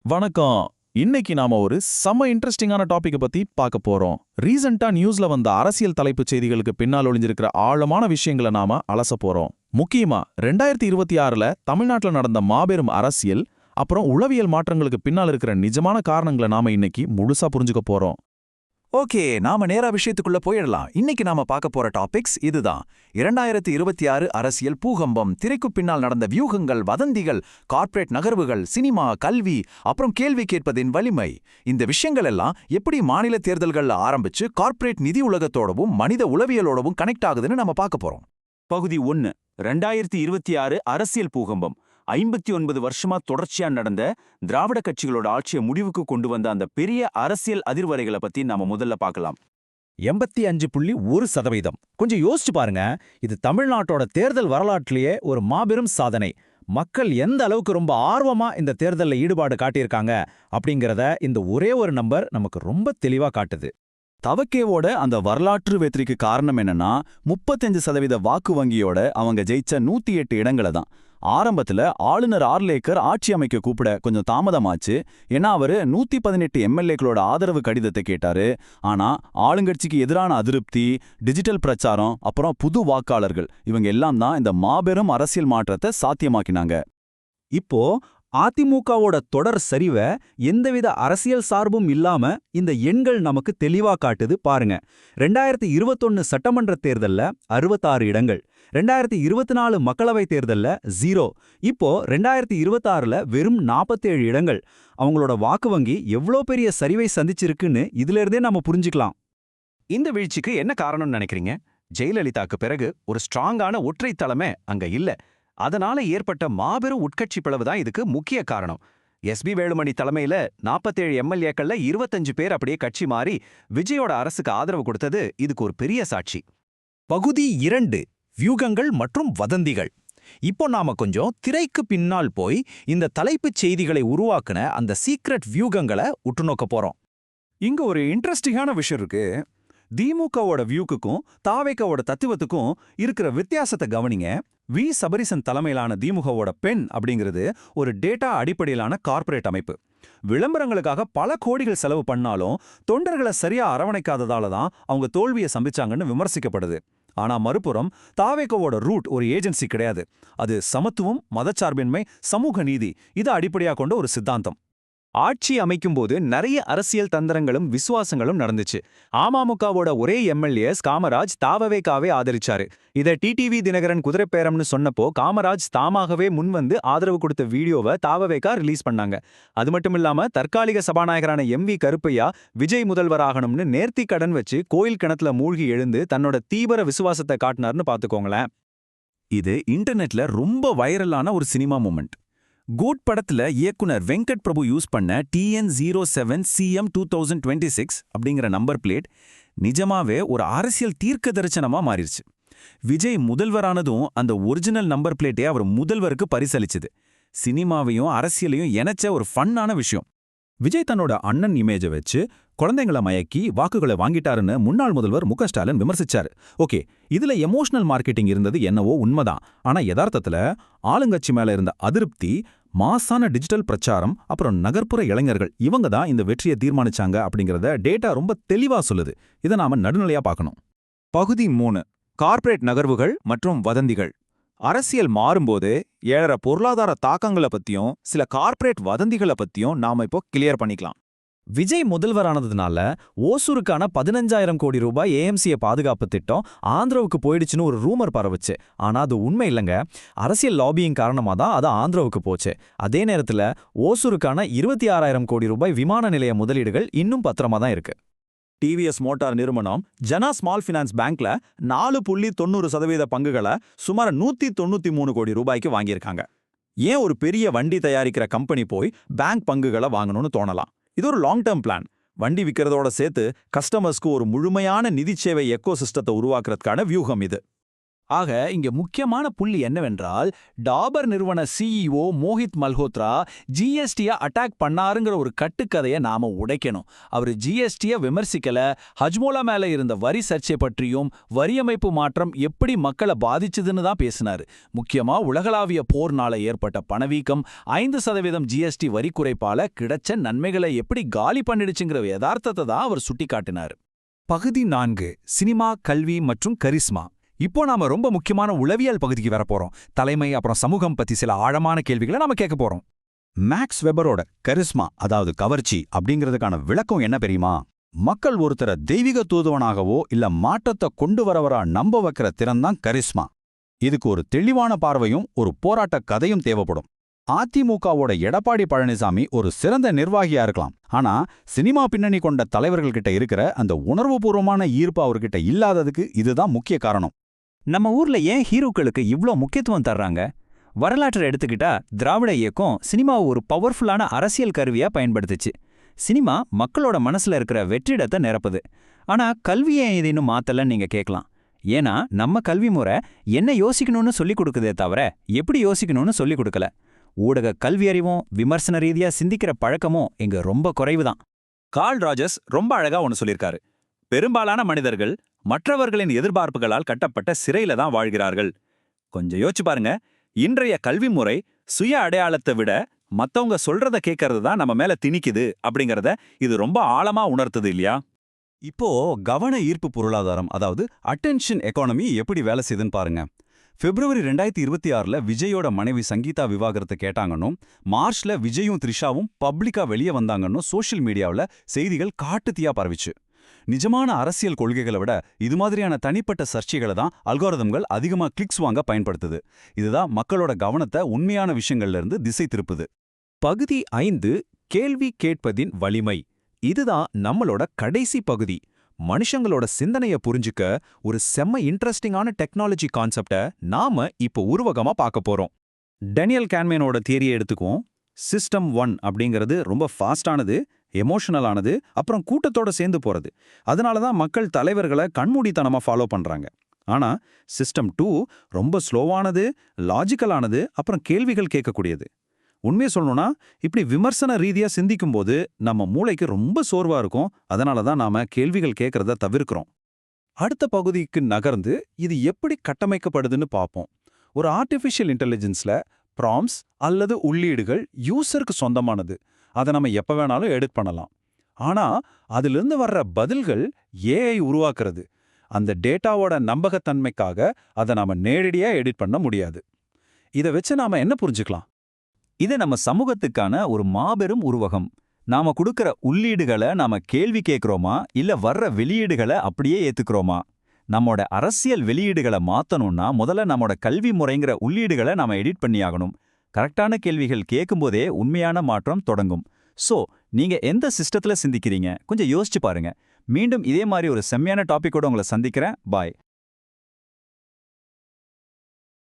வணக்கம். இன்னைக்கு நாம ஒரு செம்ம இன்ட்ரெஸ்டிங்கான டாபிக்க பத்தி பார்க்க போறோம். ரீசெண்டா நியூஸ்ல வந்த அரசியல் தலைப்புச் செய்திகளுக்கு பின்னால் ஒளிஞ்சிருக்கிற ஆழமான விஷயங்களை நாம அலச போறோம். முக்கியமா 2026ல தமிழ்நாட்டுல நடந்த மாபெரும் அரசியல், அப்புறம் உளவியல் மாற்றங்களுக்கு பின்னால் இருக்கிற நிஜமான காரணங்களை நாம இன்னைக்கு முழுசா புரிஞ்சுக்க போறோம். ஓகே, நாம நேரா விஷயத்துக்குள்ள போயிடலாம். இன்னைக்கு நாம பார்க்க போற டாபிக்ஸ் இதுதான். 2026 அரசியல் பூகம்பம், திரைக்கு பின்னால் நடந்த வியூகங்கள், வதந்திகள், கார்ப்பரேட் நகர்வுகள், சினிமா, கல்வி, அப்புறம் கேள்வி கேட்பதின் வலிமை. இந்த விஷயங்கள் எல்லாம் எப்படி மாநில தேர்தல்கள்ல ஆரம்பிச்சு கார்ப்பரேட் நிதி உலகத்தோடவும் மனித உளவியலோடவும் கனெக்ட் ஆகுதுன்னு நம்ம பார்க்க போறோம். பகுதி 1. 2026 அரசியல் பூகம்பம். 59 வருஷமா தொடர்ச்சியா நடந்த திராவிட கட்சிகளோட ஆட்சியை முடிவுக்கு கொண்டு வந்த அந்த பெரிய அரசியல் அதிர்வரைகளை பத்தி நாம முதல்ல பார்க்கலாம். 85.1%. கொஞ்சம் யோசிச்சு பாருங்க. இது தமிழ்நாட்டோட தேர்தல் வரலாற்றிலேயே ஒரு மாபெரும் சாதனை. மக்கள் எந்த அளவுக்கு ரொம்ப ஆர்வமா இந்த தேர்தல்ல ஈடுபாடு காட்டியிருக்காங்க அப்படிங்கறத இந்த ஒரே ஒரு நம்பர் நமக்கு ரொம்ப தெளிவா காட்டுது. தவக்கேவோட அந்த வரலாற்று வெற்றிக்கு காரணம் என்னன்னா 35% வாக்கு வங்கியோட அவங்க ஜெயிச்ச 108 இடங்களை தான். ஆரம்பத்துல ஆளுநர் ஆர்லேக்கர் ஆட்சி அமைக்க கூப்பிட கொஞ்சம் தாமதமாச்சு. ஏன்னா அவரு 118 எம்எல்ஏக்களோட ஆதரவு கடிதத்தை கேட்டாரு. ஆனா ஆளுங்கட்சிக்கு எதிரான அதிருப்தி, டிஜிட்டல் பிரச்சாரம், அப்புறம் புது வாக்காளர்கள், இவங்க எல்லாம் தான் இந்த மாபெரும் அரசியல் மாற்றத்தை சாத்தியமாக்கினாங்க. இப்போ அதிமுகவோட தொடர் சரிவ எந்தவித அரசியல் சார்பும் இல்லாம இந்த எண்கள் நமக்கு தெளிவா காட்டுது பாருங்க. 2021 சட்டமன்ற தேர்தல்ல 66 இடங்கள், 2024 மக்களவை தேர்தல்ல 0, இப்போ 2026ல வெறும் 47 இடங்கள். அவங்களோட வாக்கு வங்கி எவ்வளோ பெரிய சரிவை சந்திச்சிருக்குன்னு இதுல இருந்தே நம்ம புரிஞ்சுக்கலாம். இந்த வீழ்ச்சிக்கு என்ன காரணம்னு நினைக்கிறீங்க? ஜெயலலிதாக்கு பிறகு ஒரு ஸ்ட்ராங்கான ஒற்றை தலைமை அங்க இல்ல. அதனால ஏற்பட்ட மாபெரும் உட்கட்சி பிளவு தான் இதுக்கு முக்கிய காரணம். எஸ்பி வேலுமணி தலைமையில 47 எம்எல்ஏக்கள்ல 25 பேர் அப்படியே கட்சி மாறி விஜயோட அரசுக்கு ஆதரவு கொடுத்தது இதுக்கு ஒரு பெரிய சாட்சி. பகுதி 2. வியூகங்கள் மற்றும் வதந்திகள். இப்போ நாம கொஞ்சம் திரைக்கு பின்னால் போய் இந்த தலைப்புச் செய்திகளை உருவாக்குன அந்த சீக்ரெட் வியூகங்களை உற்றுநோக்க போறோம். இங்க ஒரு இன்ட்ரெஸ்டிங்கான விஷயம் இருக்கு. திமுகவோட வியூக்குக்கும் தாவேக்காவோட தத்துவத்துக்கும் இருக்கிற வித்தியாசத்தை கவனிங்க. வி சபரிசன் தலைமையிலான திமுகவோட பெண் அப்படிங்கிறது ஒரு டேட்டா அடிப்படையிலான கார்ப்பரேட் அமைப்பு. விளம்பரங்களுக்காக பல கோடிகள் செலவு பண்ணாலும் தொண்டர்களை சரியா அரவணைக்காததால தான் அவங்க தோல்வியை சந்திச்சாங்கன்னு விமர்சிக்கப்படுது. ஆனா மறுபுறம் தாவேக்காவோட ரூட் ஒரு ஏஜென்சி கிடையாது. அது சமத்துவம், மதச்சார்பின்மை, சமூக நீதி, இதை அடிப்படையா கொண்ட ஒரு சித்தாந்தம். ஆட்சி அமைக்கும்போது நிறைய அரசியல் தந்திரங்களும் விசுவாசங்களும் நடந்துச்சு. அமமுகவோட ஒரே எம்எல்ஏஸ் காமராஜ் தாவவேகாவே ஆதரிச்சாரு. இதை டிடிவி தினகரன் குதிரைப்பேரம்னு சொன்னப்போ காமராஜ் தாமாகவே முன்வந்து ஆதரவு கொடுத்த வீடியோவை தாவவேகா ரிலீஸ் பண்ணாங்க. அது மட்டும் இல்லாம தற்காலிக சபாநாயகரான எம்.வி. கருப்பையா விஜய் முதல்வராகணும்னு நேர்த்தி கடன் வச்சு கோயில் கிணத்துல மூழ்கி எழுந்து தன்னோட தீவிர விசுவாசத்தை காட்டினார்னு பாத்துக்கோங்களேன். இது இன்டர்நெட்ல ரொம்ப வைரலான ஒரு சினிமா மூமெண்ட். கோட் படத்துல இயக்குனர் வெங்கட் பிரபு யூஸ் பண்ண TN07CM2026 அப்படிங்கிற நம்பர் பிளேட் நிஜமாவே ஒரு அரசியல் தீர்க்க தரிசனமா மாறிடுச்சு. விஜய் முதல்வரானதும் அந்த ஒரிஜினல் நம்பர் பிளேட்டே அவர் முதல்வருக்கு பரிசளிச்சுது. சினிமாவையும் அரசியலையும் இணைச்ச ஒரு ஃபன்னான விஷயம். விஜய் தன்னோட அண்ணன் இமேஜை வச்சு குழந்தைங்களை மயக்கி வாக்குகளை வாங்கிட்டாருன்னு முன்னாள் முதல்வர் மு.க. ஸ்டாலின் விமர்சிச்சாரு. ஓகே, இதுல எமோஷனல் மார்க்கெட்டிங் இருந்தது என்னவோ உண்மைதான். ஆனா யதார்த்தத்துல ஆளுங்கட்சி மேல இருந்த அதிருப்தி, மாசான டிஜிட்டல் பிரச்சாரம், அப்புறம் நகர்ப்புற இளைஞர்கள், இவங்க தான் இந்த வெற்றியை தீர்மானிச்சாங்க அப்படிங்கறத டேட்டா ரொம்ப தெளிவா சொல்லுது. இதை நாம நடுநிலையா பார்க்கணும். பகுதி 3. கார்ப்பரேட் நகர்வுகள் மற்றும் வதந்திகள். அரசியல் மாறும்போது ஏழற பொருளாதார தாக்கங்களை பத்தியும் சில கார்ப்பரேட் வதந்திகளை பத்தியும் நாம இப்போ கிளியர் பண்ணிக்கலாம். விஜய் முதல்வரானதுனால ஓசூருக்கான 15,000 கோடி ரூபாய் ஏஎம்சிய பாதுகாப்பு திட்டம் ஆந்திராவுக்கு போயிடுச்சுன்னு ஒரு ரூமர் பரவுச்சு. ஆனா அது உண்மை இல்லைங்க. அரசியல் லாபியிங் காரணமா தான் அது ஆந்திராவுக்கு போச்சு. அதே நேரத்துல ஓசூருக்கான 26,000 கோடி ரூபாய் விமான நிலைய முதலீடுகள் இன்னும் பத்திரமா தான் இருக்கு. டிவிஎஸ் மோட்டார் நிறுவனம் ஜனா ஸ்மால் ஃபினான்ஸ் பேங்க்ல 4.90% பங்குகளை சுமார் 193 கோடி ரூபாய்க்கு வாங்கியிருக்காங்க. ஏன் ஒரு பெரிய வண்டி தயாரிக்கிற கம்பெனி போய் பேங்க் பங்குகளை வாங்கணும்னு தோணலாம். இது ஒரு லாங் டேர்ம் பிளான். வண்டி விற்கிறதோட சேர்த்து கஸ்டமர்ஸ்க்கு ஒரு முழுமையான நிதி சேவை எக்கோ சிஸ்டத்தை உருவாக்குறதுக்கான வியூகம் இது. ஆக இங்க முக்கியமான புள்ளி என்னவென்றால் டாபர் நிறுவன சிஇஓ மோஹித் மல்ஹோத்ரா ஜிஎஸ்டியை அட்டாக் பண்ணாருங்கிற ஒரு கட்டுக்கதையை நாம உடைக்கணும். அவர் ஜிஎஸ்டியை விமர்சிக்கல, ஹஜ்மோலா மேல இருந்த வரி சர்ச்சை பற்றியும் வரியமைப்பு மாற்றம் எப்படி மக்களை பாதிச்சதுன்னு தான் பேசினாரு. முக்கியமா உலகளாவிய போர்னால ஏற்பட்ட பணவீக்கம், 5% ஜிஎஸ்டி வரி குறைப்பால கிடைச்ச நன்மைகளை எப்படி காலி பண்ணிடுச்சுங்கிற யதார்த்தத்தை தான் அவர் சுட்டிக்காட்டினார். பகுதி 4 சினிமா, கல்வி மற்றும் கரிஸ்மா. இப்போ நாம ரொம்ப முக்கியமான உளவியல் பகுதிக்கு வரப்போறோம். தலைமை அப்புறம் சமூகம் பத்தி சில ஆழமான கேள்விகளை நாம கேட்க போறோம். மேக்ஸ் வெபரோட கரிஸ்மா, அதாவது கவர்ச்சி அப்படிங்கிறதுக்கான விளக்கம் என்ன தெரியுமா? மக்கள் ஒருத்தர தெய்வீக தூதுவனாகவோ இல்ல மாற்றத்தை கொண்டு வரவரா நம்ப வைக்கிற திறன்தான் கரிஸ்மா. இதுக்கு ஒரு தெளிவான பார்வையும் ஒரு போராட்ட கதையும் தேவைப்படும். அதிமுகவோட எடப்பாடி பழனிசாமி ஒரு சிறந்த நிர்வாகியா இருக்கலாம். ஆனா சினிமா பின்னணி கொண்ட தலைவர்கள்கிட்ட இருக்கிற அந்த உணர்வுபூர்வமான ஈர்ப்பு அவர்கிட்ட இல்லாததுக்கு இதுதான் முக்கிய காரணம். நம்ம ஊர்ல ஏன் ஹீரோக்களுக்கு இவ்ளோ முக்கியத்துவம் தர்றாங்க? வரலாற்றை எடுத்துக்கிட்டா திராவிட இயக்கம் சினிமாவை ஒரு பவர்ஃபுல்லான அரசியல் கருவியா பயன்படுத்துச்சு. சினிமா மக்களோட மனசுல இருக்கிற வெற்றிடத்தை நிரப்புது. ஆனா கல்வியை இது இன்னும் மாத்தலன்னு நீங்க கேட்கலாம். ஏன்னா நம்ம கல்வி முறை என்ன யோசிக்கணும்னு சொல்லிக் கொடுக்குதே தவிர எப்படி யோசிக்கணும்னு சொல்லிக் கொடுக்கல. ஊடக கல்வி அறிவும் விமர்சன ரீதியா சிந்திக்கிற பழக்கமும் இங்க ரொம்ப குறைவுதான். கார்ல் ராஜர்ஸ் ரொம்ப அழகா ஒன்னு சொல்லியிருக்காரு. பெரும்பாலான மனிதர்கள் மற்றவர்களின் எதிர்பார்ப்புகளால் கட்டப்பட்ட சிறையில தான் வாழ்கிறார்கள். கொஞ்சம் யோசிச்சு பாருங்க. இன்றைய கல்வி முறை சுய அடையாளத்தை விட மத்தவங்க சொல்றத கேட்கறது தான் நம்ம மேல திணிக்குது அப்படிங்கறத இது ரொம்ப ஆழமா உணர்த்துது இல்லையா? இப்போ கவன ஈர்ப்பு பொருளாதாரம், அதாவது அட்டென்ஷன் எக்கானமி எப்படி வேலை செய்யுதுன்னு பாருங்க. பிப்ரவரி 2026ல விஜயோட மனைவி சங்கீதா விவாகரத்தை கேட்டாங்கன்னும், மார்ச்ல விஜயும் த்ரிஷாவும் பப்ளிக்கா வெளியே வந்தாங்கன்னும் சோஷியல் மீடியாவில் செய்திகள் காட்டுத்தீயா பரவிச்சு. நிஜமான அரசியல் கொள்கைகளை விட இது மாதிரியான தனிப்பட்ட சர்ச்சைகளை தான் அல்காரிதம்கள் அதிகமாக கிளிக்ஸ் வாங்க பயன்படுத்துது. இதுதான் மக்களோட கவனத்தை உண்மையான விஷயங்கள்ல இருந்து திசை திருப்புது. பகுதி 5 கேள்வி கேட்பதின் வலிமை. இதுதான் நம்மளோட கடைசி பகுதி. மனுஷங்களோட சிந்தனைய புரிஞ்சுக்க ஒரு செம்ம இன்ட்ரெஸ்டிங்கான டெக்னாலஜி கான்செப்டை நாம இப்போ உருவகமா பார்க்க போறோம். டேனியல் கான்மேனோட தியரியை எடுத்துக்குவோம். சிஸ்டம் 1 அப்படிங்கிறது ரொம்ப ஃபாஸ்டானது, எமோஷனலானது, அப்புறம் கூட்டத்தோட சேர்ந்து போறது. அதனால தான் மக்கள் தலைவர்களை கண்மூடித்தனமா ஃபாலோ பண்றாங்க. ஆனா சிஸ்டம் 2 ரொம்ப ஸ்லோவானது, லாஜிக்கலானது, அப்புறம் கேள்விகள் கேட்கக்கூடியது. உண்மையை சொல்லணும்னா இப்படி விமர்சன ரீதியா சிந்திக்கும்போது நம்ம மூளைக்கு ரொம்ப சோர்வா இருக்கும். அதனால தான் நாம கேள்விகள் கேட்கறத தவிர்க்கிறோம். அடுத்த பகுதிக்கு நகர்ந்து இது எப்படி கட்டமைக்கப்படுதுன்னு பார்ப்போம். ஒரு ஆர்டிஃபிஷியல் இன்டெலிஜென்ஸ்ல ப்ராம்ப்ட்ஸ் அல்லது உள்ளீடுகள் யூசருக்கு சொந்தமானது. அதை நம்ம எப்ப வேணாலும் எடிட் பண்ணலாம். ஆனா அதிலிருந்து வர்ற பதில்கள் ஏஐ உருவாக்குறது. அந்த டேட்டாவோட நம்பகத்தன்மைக்காக அதை நாம நேரடியா எடிட் பண்ண முடியாது. இதை வச்சு நாம என்ன புரிஞ்சுக்கலாம்? இது நம்ம சமூகத்துக்கான ஒரு மாபெரும் உருவகம். நாம கொடுக்கிற உள்ளீடுகளை நாம கேள்வி கேட்கிறோமா இல்ல வர்ற வெளியீடுகளை அப்படியே ஏத்துக்கிறோமா? நம்மோட அரசியல் வெளியீடுகளை மாத்தணும்னா முதல்ல நம்மோட கல்வி முறைங்கிற உள்ளீடுகளை நாம எடிட் பண்ணியாகணும். கரெக்டான கேள்விகள் கேட்கும்போதே உண்மையான மாற்றம் தொடங்கும். சோ நீங்க எந்த சிஸ்டத்துல சிந்திக்கிறீங்க? கொஞ்சம் யோசிச்சு பாருங்க. மீண்டும் இதே மாதிரி ஒரு செம்மையான டாபிக்கோட உங்களை சந்திக்கிறேன். பாய்.